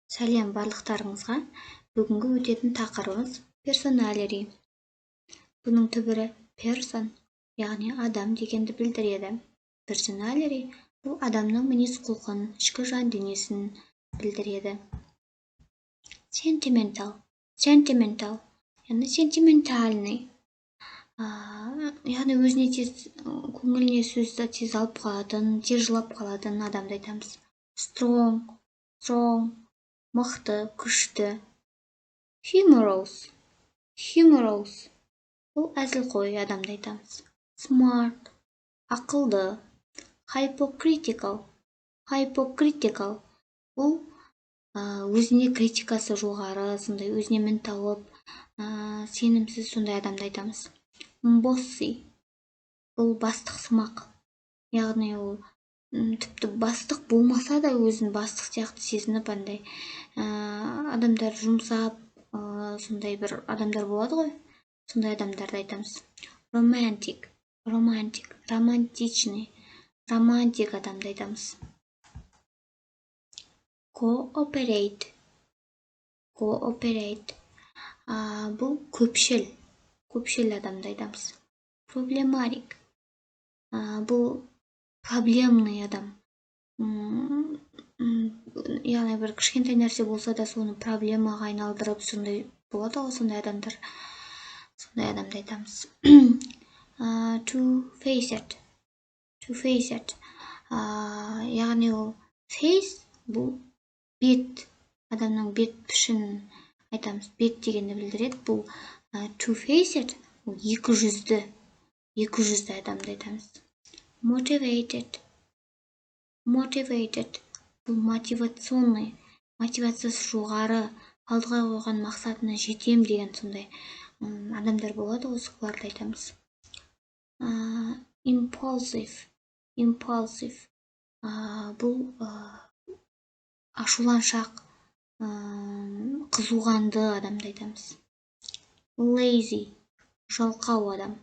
Сәлем барлықтарыңызға. Бүгінгі өтетін тақырыбымыз персоналери. Бұның түбірі person, яғни адам дегенді білдіреді. Персоналери бұл адамның мінез-құлқын, ішкі жан дүниесін білдіреді. Sentimental, яғни сентиментальный. Яғни өзіне тез, көңіліне сөзді тез алып қалатын, тез жылап қалатын адамды айтамыз. Strong, мықты, күшті. Humorous, бұл әзілқой адамды айтамыз. Smart, ақылды. Hypocritical, бұл өзіне критикасы жоғары, сондай өзіне мін тауып, сенімсіз сондай адамды айтамыз. Bossy, бұл бастықсымақ. Яғни ол тіпті бастық болмаса да өзін бастық сияқты сезініп, андай адамдар жұмсап, сондай бір адамдар болады ғой, сондай адамдарды айтамыз. Романтичный, романтик адамды айтамыз. Cooperate, бұл көпшіл адамды айтамыз. Problematic, бұл проблемный адам. Яғни бір кішкентай нәрсе болса да соны проблемаға айналдырып, сондай болады ғой, сондай адамдар. Сондай адамды айтамыз. Two-faced, яғни ол face бұл бет, адамның бет пішінін айтамыз. Бет дегенді білдіреді. Бұл two-faced бұл екі жүзді адамды айтамыз. Motivated, бұл мотивационный, мотивациясы жоғары, алдыға қойған мақсатына жетем деген сондай адамдар болады, осы бұларды айтамыз. Impulsive, бұл ашуланшақ, қызуғанды адамды айтамыз. Lazy, жалқау адам.